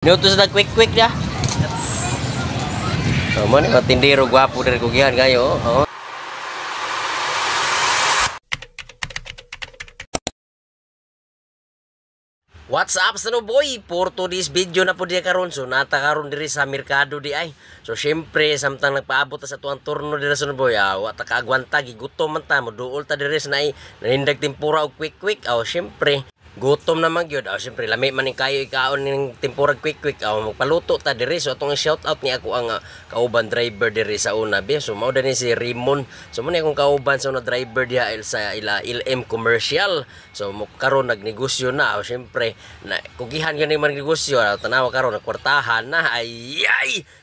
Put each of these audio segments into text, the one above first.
Minutos na quick ya. Mo ni matindiro gwapo dari kugihan kayo. Oh. What's up sa no boy? For today's video na po diya karon, so nata karon diri sa merkado di ay. So syempre samtang nagpaabot ta sa tuang turno diri sa no boy, wa ta kaagwanta gigutom man ta mo duol ta diri sa naay nanindag tempura og quick. Syempre gutom naman gyud. Syempre lami man ning kayo ikaon ning tempura quick. Magpaluto ta diri. So atong shout out ni ako ang kauban driver diri sa una be. So mao ni si Raymond. So mo ni akong kauban sa una driver diha sa ila LM Commercial. So mo karon nagnegosyo na. Syempre na kugihan gyud man negosyo. Tanawa karon nagkwartahan na. Ay.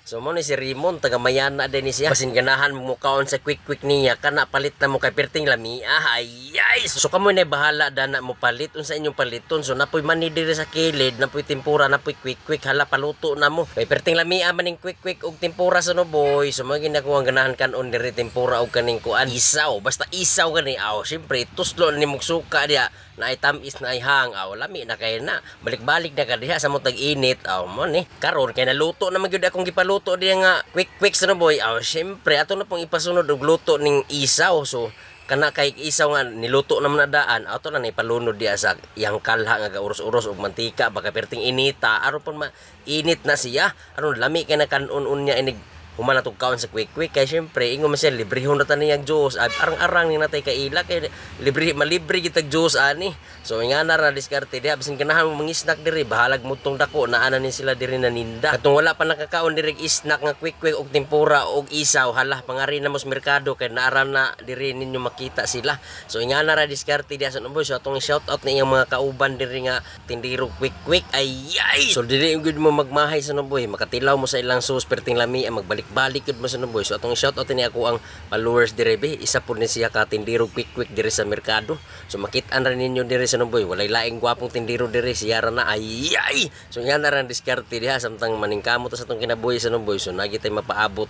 So mo ni si Raymond taga Mayana din siya. Basin ganahan mo kaon sa quick niya kana palit na mo kay perting lami. Ay. So kamo na bahala dana mo palit unsa inyong paliton. So napoy mani diri sa kilid, napoy tempura, napoy quick hala paluto na mo. Kay perting lamia man ning quick og tempura sa no boy. So magi na ko ang ganahan kanon diri tempura og kaning kuan isaw. Basta isaw gani. Syempre tuslo ni mong suka dia. Na ay tamis na ay hang. Lami na kay na. Balik-balik na ka diha sa mo tag-init. Mo ni karon kay naluto na magyud akong gipaluto diha nga quick sa no boy. Syempre ato na pong ipasunod og luto ning isaw. So kana kay isaw nga niluto naman na daan ato na ipalunod diya sa iyang kalha nga uros-uros og mantika baka perting inita aron pon mainit na siya aron lami kay na kanon-on niya inig human atong kaon sa quick kay syempre ingon man siya librehon na ta niyang juice arang-arang ni natay kaila kay malibre gitag juice ani. So nga na diskarte diha bisan ganahan mo mangisnak diri bahalag mutong dako naa na ni sila diri naninda katong wala pa nakakaon diri snack nga quick og tempura og isaw hala pangari na mo sa merkado kay naara na diri ninyo makita sila. So nga na diskarte diha sa number. So atong shout out na iyang mga kauban diri nga tindiro quick ay. So dili gud mo magmahay sa number makatilaw mo sa ilang sauce perting lami magbalik yun mo sa boy. So atong shoutout ni ako ang followers dire be. Isa po ni siya ka tindiro quick dire sa merkado. So makita-an rin ninyo dire sa boy. Walay laing gwapong tindiro dire siya ra na ay. So nga na ran diskarte diha samtang maningkamot sa atong kinabuhi sa boy. So nagitay mabot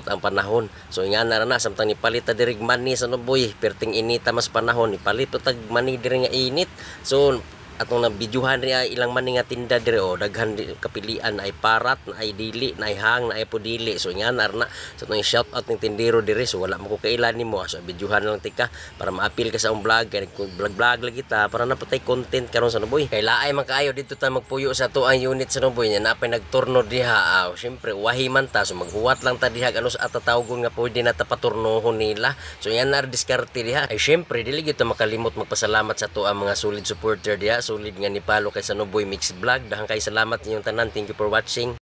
ang panahon. So nga na na samtang ipalit ta diri mani sa boy. Perting inita mas panahon ipalit tag mani dire nga init. So atong nabidyohan ri ilang man nga tinda dire daghan kapilian ay parat na ay dili na ay hang na ay pudili. So nga narna sa atong shout out ning tindero dire. So wala mo ko kailan nimo. So bidyohan lang tika para ma-appeal ka sa vlog kay vlog lagi ta para napatay content karon sa Nuboy. Kay laay man kaayo dito ta magpuyo sa to ang unit sa Nuboy nya napay nagturno diha. Syempre wahi man ta so maghuwat lang ta diha ano sa atatawgon nga pwede na ta paturnohon nila. So yan na diskarte diha. Ay syempre dili gyud ta makalimot magpasalamat sa to ang mga solid supporter diha. Solid nga ni Palo kay sa Nuboy Mix Vlog. Dahang kay salamat ninyong tanan. Thank you for watching.